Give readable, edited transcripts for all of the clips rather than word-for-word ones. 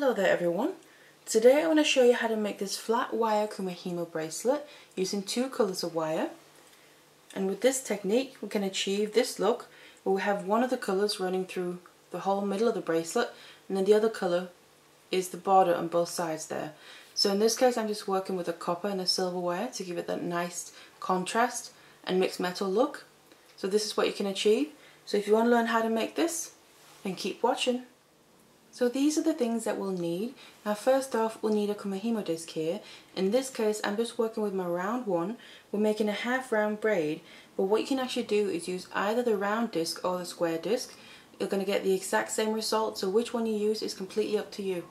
Hello there everyone. Today I want to show you how to make this flat wire Kumihimo bracelet using two colours of wire. And with this technique we can achieve this look where we have one of the colours running through the whole middle of the bracelet and then the other colour is the border on both sides there. So in this case I'm just working with a copper and a silver wire to give it that nice contrast and mixed metal look. So this is what you can achieve. So if you want to learn how to make this, then keep watching. So these are the things that we'll need. Now first off we'll need a Kumihimo disc here. In this case I'm just working with my round one. We're making a half round braid, but what you can actually do is use either the round disc or the square disc. You're going to get the exact same result, so which one you use is completely up to you.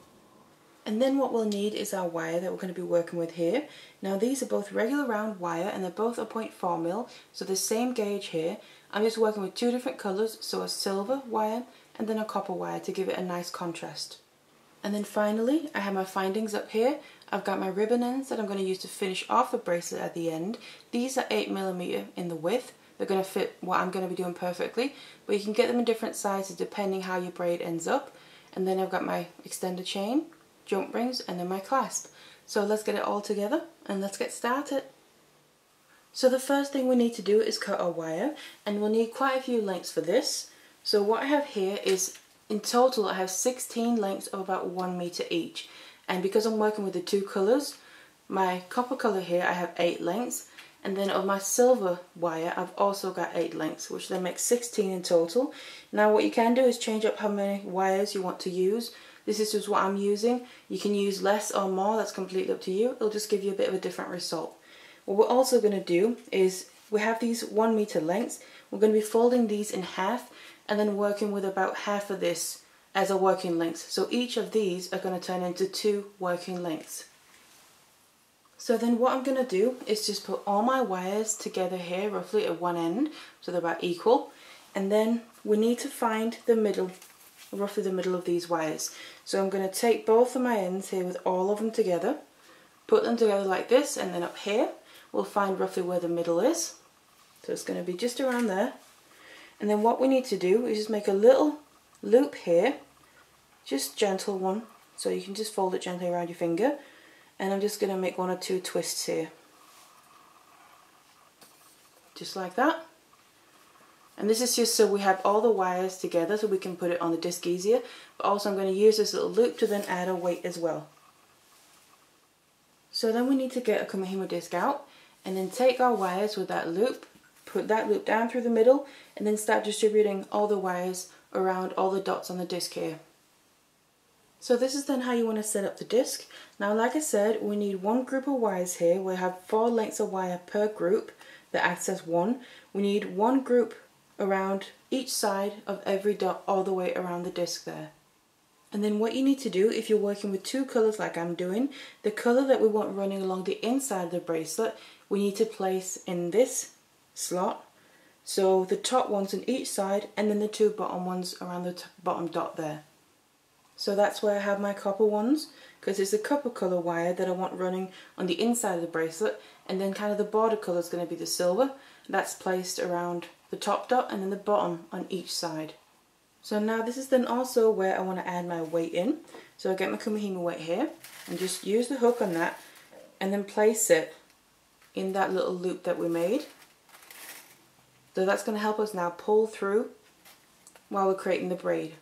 And then what we'll need is our wire that we're going to be working with here. Now these are both regular round wire and they're both a 0.4mm, so the same gauge here. I'm just working with two different colours, so a silver wire and then a copper wire to give it a nice contrast. And then finally I have my findings up here. I've got my ribbon ends that I'm going to use to finish off the bracelet at the end. These are 8mm in the width. They're going to fit what I'm going to be doing perfectly, but you can get them in different sizes depending how your braid ends up. And then I've got my extender chain, jump rings, and then my clasp. So let's get it all together and let's get started. So the first thing we need to do is cut our wire, and we'll need quite a few lengths for this. So what I have here is, in total I have 16 lengths of about 1 meter each, and because I'm working with the two colours, my copper colour here I have 8 lengths, and then of my silver wire I've also got 8 lengths, which then makes 16 in total. Now what you can do is change up how many wires you want to use. This is just what I'm using. You can use less or more, that's completely up to you. It'll just give you a bit of a different result. What we're also going to do is, we have these 1 meter lengths, we're going to be folding these in half and then working with about half of this as a working length. So each of these are going to turn into 2 working lengths. So then what I'm going to do is just put all my wires together here roughly at one end, so they're about equal, and then we need to find the middle, roughly the middle of these wires. So I'm going to take both of my ends here with all of them together, put them together like this, and then up here we'll find roughly where the middle is. So it's going to be just around there. And then what we need to do is just make a little loop here, just gentle one, so you can just fold it gently around your finger, and I'm just going to make 1 or 2 twists here, just like that. And this is just so we have all the wires together so we can put it on the disc easier, but also I'm going to use this little loop to then add a weight as well. So then we need to get a Kumihimo disc out and then take our wires with that loop, put that loop down through the middle, and then start distributing all the wires around all the dots on the disc here. So this is then how you want to set up the disc. Now like I said, we need one group of wires here. We have 4 lengths of wire per group that acts as one. We need one group around each side of every dot all the way around the disc there. And then what you need to do, if you're working with 2 colours like I'm doing, the colour that we want running along the inside of the bracelet we need to place in this slot. So the top ones on each side and then the 2 bottom ones around the bottom dot there. So that's where I have my copper ones, because it's the copper colour wire that I want running on the inside of the bracelet, and then kind of the border colour is going to be the silver. That's placed around the top dot and then the bottom on each side. So now this is then also where I want to add my weight in. So I get my Kumihimo weight here and just use the hook on that and then place it in that little loop that we made. So that's going to help us now pull through while we're creating the braid.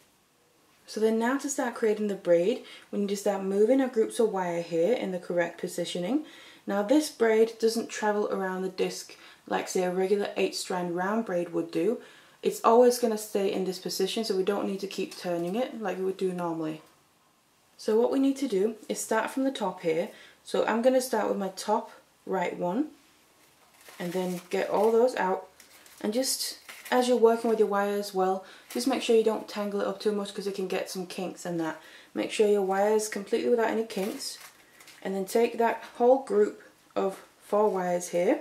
So then now to start creating the braid, we need to start moving our groups of wire here in the correct positioning. Now this braid doesn't travel around the disc like say a regular 8-strand round braid would do. It's always going to stay in this position, so we don't need to keep turning it like we would do normally. So what we need to do is start from the top here. So I'm going to start with my top right one and then get all those out, and just as you're working with your wire as well, just make sure you don't tangle it up too much because it can get some kinks and that. Make sure your wire is completely without any kinks, and then take that whole group of 4 wires here.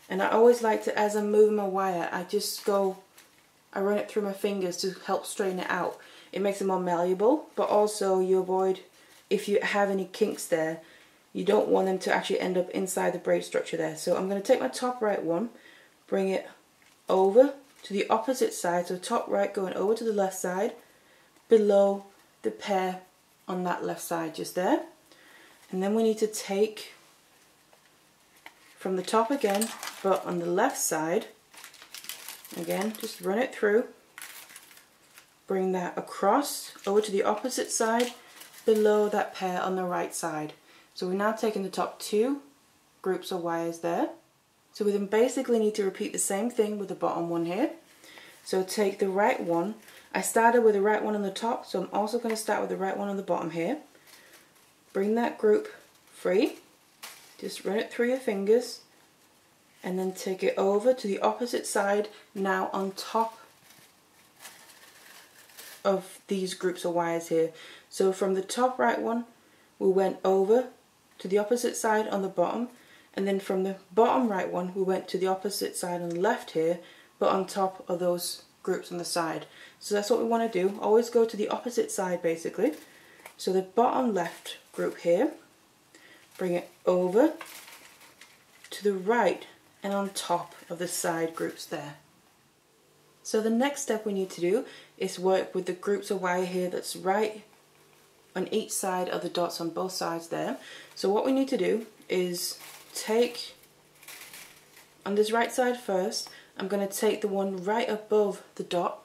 And I always like to, as I'm moving my wire, I run it through my fingers to help straighten it out. It makes it more malleable, but also you avoid, if you have any kinks there, you don't want them to actually end up inside the braid structure there. So I'm going to take my top right one, bring it over to the opposite side, so top right going over to the left side, below the pair on that left side just there. And then we need to take from the top again, but on the left side, again, just run it through, bring that across over to the opposite side below that pair on the right side. So we're now taking the top two groups of wires there. So we then basically need to repeat the same thing with the bottom one here. So take the right one. I started with the right one on the top, so I'm also going to start with the right one on the bottom here. Bring that group free. Just run it through your fingers and then take it over to the opposite side, now on top of these groups of wires here. So from the top right one, we went over to the opposite side on the bottom, and then from the bottom right one, we went to the opposite side on the left here, but on top of those groups on the side. So that's what we want to do. Always go to the opposite side basically. So the bottom left group here, bring it over to the right and on top of the side groups there. So the next step we need to do is work with the groups of wire here that's right on each side of the dots on both sides there. So what we need to do is take, on this right side first, I'm going to take the one right above the dot,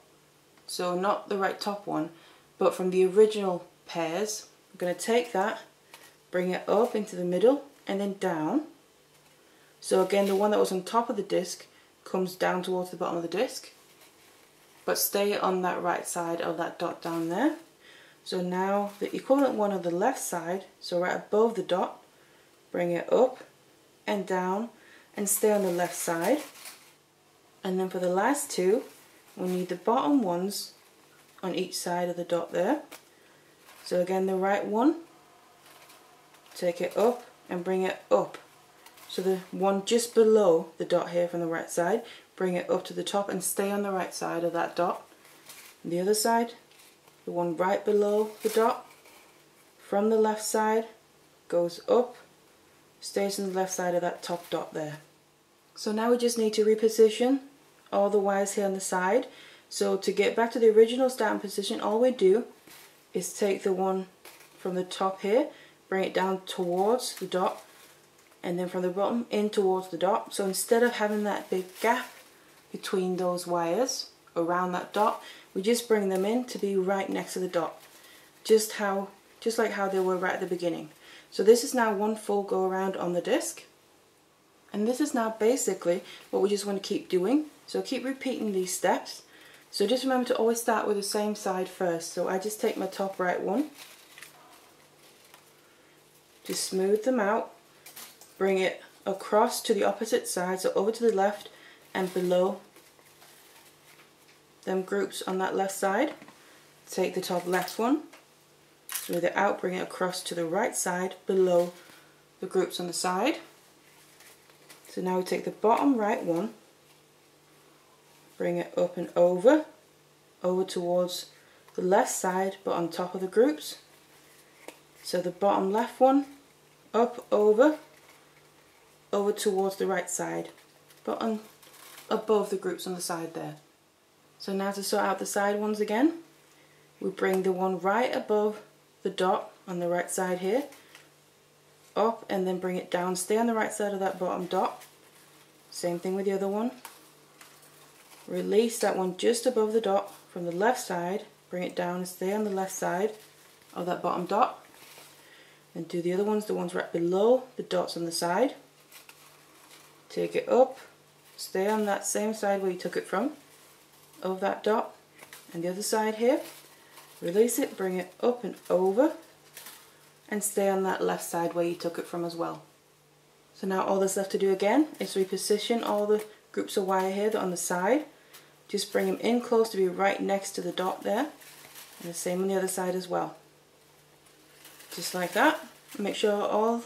so not the right top one, but from the original pairs. I'm going to take that, bring it up into the middle and then down. So again, the one that was on top of the disc comes down towards the bottom of the disc, but stay on that right side of that dot down there. So now the equivalent one on the left side, so right above the dot, bring it up and down and stay on the left side. And then for the last two, we need the bottom ones on each side of the dot there. So again, the right one, take it up and bring it up. So the one just below the dot here from the right side, bring it up to the top and stay on the right side of that dot. And the other side, the one right below the dot, from the left side, goes up, stays on the left side of that top dot there. So now we just need to reposition all the wires here on the side. So to get back to the original starting position, all we do is take the one from the top here, bring it down towards the dot, and then from the bottom in towards the dot. So instead of having that big gap between those wires around that dot, we just bring them in to be right next to the dot, just like how they were right at the beginning. So this is now one full go around on the disc, and this is now basically what we just want to keep doing. So keep repeating these steps. So just remember to always start with the same side first. So I just take my top right one, just smooth them out, bring it across to the opposite side, so over to the left and below them groups on that left side. Take the top left one, smooth it out, bring it across to the right side below the groups on the side. So now we take the bottom right one, bring it up and over towards the left side but on top of the groups. So the bottom left one, up over towards the right side but on above the groups on the side there. So now to sort out the side ones again, we bring the one right above the dot on the right side here up and then bring it down, stay on the right side of that bottom dot. Same thing with the other one. Release that one just above the dot from the left side, bring it down and stay on the left side of that bottom dot. And do the other ones, the ones right below the dots on the side. Take it up, stay on that same side where you took it from, of that dot, and the other side here. Release it, bring it up and over, and stay on that left side where you took it from as well. So now all that's left to do again is reposition all the groups of wire here that are on the side. Just bring them in close to be right next to the dot there, and the same on the other side as well. Just like that. Make sure all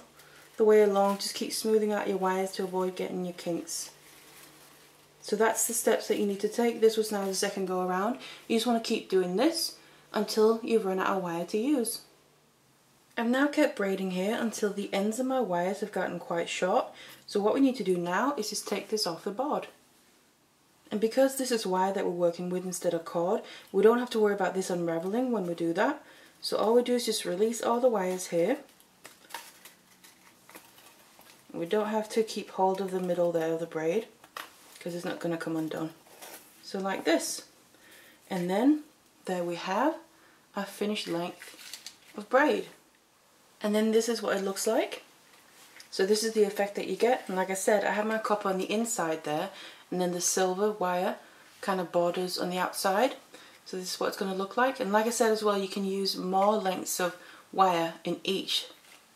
the way along, just keep smoothing out your wires to avoid getting your kinks. So that's the steps that you need to take. This was now the second go around. You just want to keep doing this until you've run out of wire to use. I've now kept braiding here until the ends of my wires have gotten quite short. So what we need to do now is just take this off the board. And because this is wire that we're working with instead of cord, we don't have to worry about this unraveling when we do that. So all we do is just release all the wires here. We don't have to keep hold of the middle there of the braid because it's not going to come undone. So like this. And then there we have our finished length of braid. And then this is what it looks like. So this is the effect that you get. And like I said, I have my copper on the inside there, and then the silver wire kind of borders on the outside. So this is what it's going to look like. And like I said as well, you can use more lengths of wire in each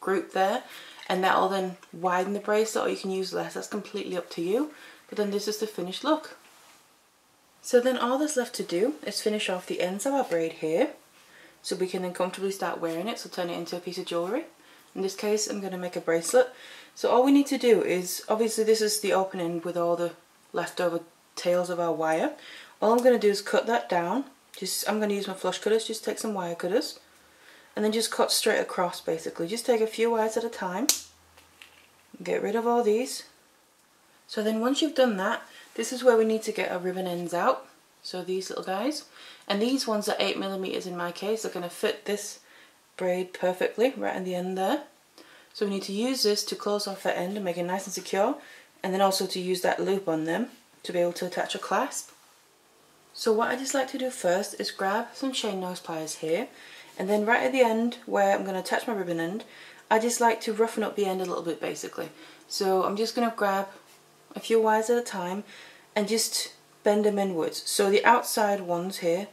group there, and that will then widen the bracelet, or you can use less. That's completely up to you. But then this is the finished look. So then all that's left to do is finish off the ends of our braid here, so we can then comfortably start wearing it, so turn it into a piece of jewellery. In this case, I'm going to make a bracelet. So all we need to do is, obviously this is the opening with all the leftover tails of our wire. All I'm going to do is cut that down. I'm going to use my flush cutters, just take some wire cutters, and then just cut straight across basically. Just take a few wires at a time. Get rid of all these. So then once you've done that, this is where we need to get our ribbon ends out. So these little guys. And these ones are 8mm in my case. They're going to fit this braid perfectly right in the end there. So we need to use this to close off that end and make it nice and secure, and then also to use that loop on them to be able to attach a clasp. So what I just like to do first is grab some chain nose pliers here, and then right at the end where I'm going to attach my ribbon end, I just like to roughen up the end a little bit basically. So I'm just going to grab a few wires at a time and just bend them inwards. So the outside ones here,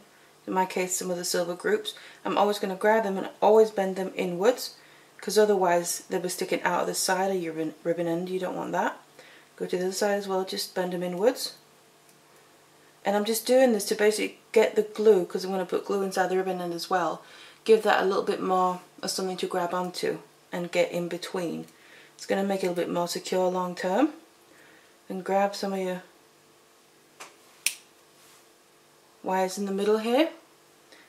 in my case some of the silver groups, I'm always going to grab them and always bend them inwards, because otherwise they'll be sticking out of the side of your ribbon end. You don't want that. Go to the other side as well, just bend them inwards. And I'm just doing this to basically get the glue, because I'm going to put glue inside the ribbon end as well. Give that a little bit more of something to grab onto and get in between. It's going to make it a little bit more secure long term. And grab some of your wires in the middle here,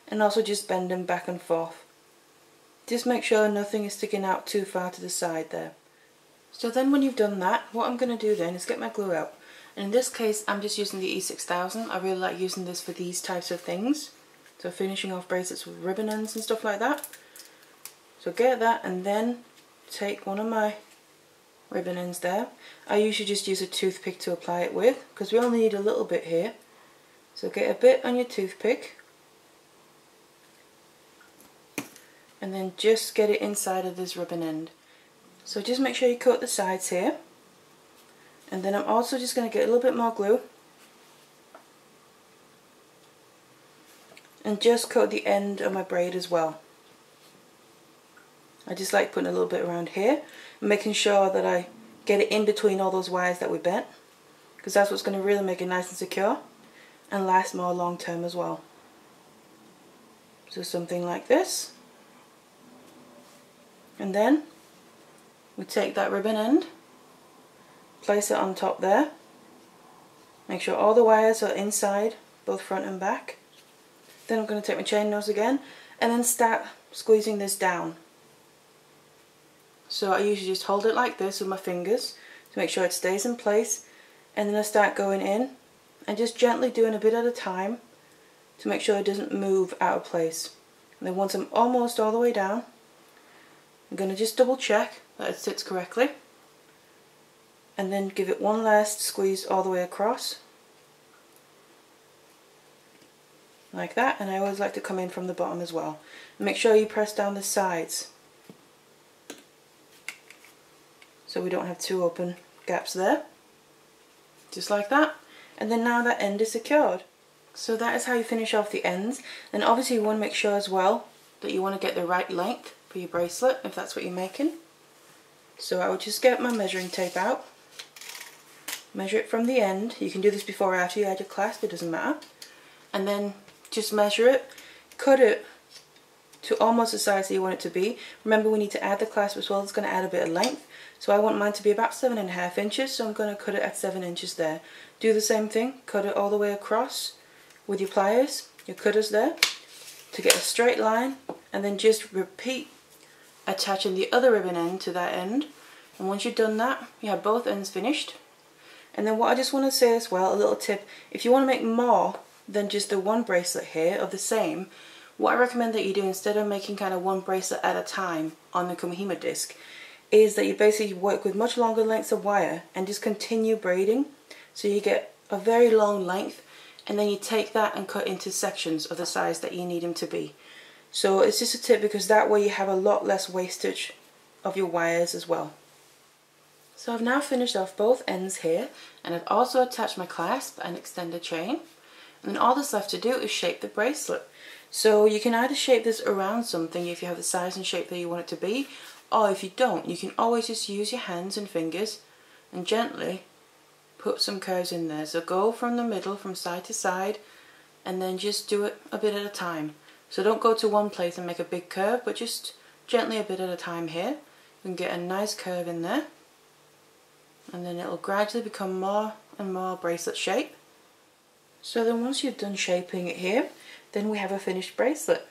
and also just bend them back and forth. Just make sure nothing is sticking out too far to the side there. So then when you've done that, what I'm going to do then is get my glue out. And in this case I'm just using the E6000. I really like using this for these types of things. So finishing off bracelets with ribbon ends and stuff like that. So get that, and then take one of my ribbon ends there. I usually just use a toothpick to apply it with, because we only need a little bit here. So get a bit on your toothpick, and then just get it inside of this ribbon end. So just make sure you coat the sides here, and then I'm also just going to get a little bit more glue and just coat the end of my braid as well. I just like putting a little bit around here and making sure that I get it in between all those wires that we bent, because that's what's going to really make it nice and secure and last more long term as well. So something like this, and then we take that ribbon end, place it on top there, make sure all the wires are inside, both front and back. Then I'm going to take my chain nose again and then start squeezing this down. So I usually just hold it like this with my fingers to make sure it stays in place, and then I start going in and just gently doing a bit at a time to make sure it doesn't move out of place. And then once I'm almost all the way down, I'm going to just double check that it sits correctly, and then give it one last squeeze all the way across like that. And I always like to come in from the bottom as well. Make sure you press down the sides so we don't have two open gaps there, just like that. And then now that end is secured. So that is how you finish off the ends. And obviously you want to make sure as well that you want to get the right length for your bracelet if that's what you're making. So I would just get my measuring tape out, measure it from the end. You can do this before or after you add your clasp, it doesn't matter. And then just measure it, cut it to almost the size that you want it to be. Remember, we need to add the clasp as well. It's going to add a bit of length. So I want mine to be about 7.5 inches, so I'm going to cut it at 7 inches there. Do the same thing, cut it all the way across with your pliers, your cutters there, to get a straight line, and then just repeat attaching the other ribbon end to that end. And once you've done that, you have both ends finished. And then what I just want to say as well, a little tip, if you want to make more than just the one bracelet here of the same, what I recommend that you do instead of making kind of one bracelet at a time on the Kumihimo disc is that you basically work with much longer lengths of wire and just continue braiding, so you get a very long length, and then you take that and cut into sections of the size that you need them to be. So it's just a tip because that way you have a lot less wastage of your wires as well. So I've now finished off both ends here, and I've also attached my clasp and extended chain, and then all that's left to do is shape the bracelet. So you can either shape this around something if you have the size and shape that you want it to be, or if you don't, you can always just use your hands and fingers and gently put some curves in there. So go from the middle, from side to side, and then just do it a bit at a time. So don't go to one place and make a big curve, but just gently a bit at a time here. You can get a nice curve in there, and then it'll gradually become more and more bracelet shape. So then once you've done shaping it here, then we have a finished bracelet.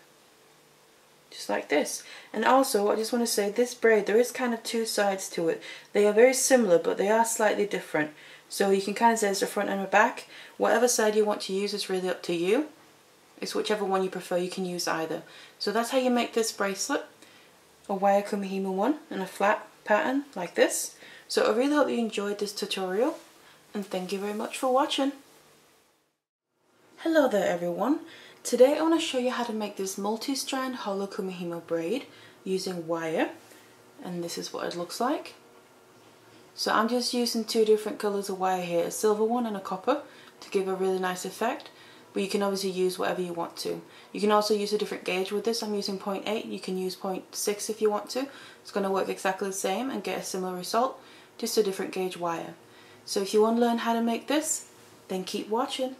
Just like this. And also, I just want to say, this braid, there is kind of two sides to it. They are very similar, but they are slightly different. So you can kind of say it's the front and the back. Whatever side you want to use is really up to you. It's whichever one you prefer, you can use either. So that's how you make this bracelet. A wire Kumihimo one in a flat pattern like this. So I really hope you enjoyed this tutorial, and thank you very much for watching. Hello there everyone. Today I want to show you how to make this multi-strand hollow Kumihimo braid using wire, and this is what it looks like. So I'm just using two different colours of wire here, a silver one and a copper, to give a really nice effect, but you can obviously use whatever you want to. You can also use a different gauge with this. I'm using 0.8, you can use 0.6 if you want to. It's going to work exactly the same and get a similar result, just a different gauge wire. So if you want to learn how to make this, then keep watching.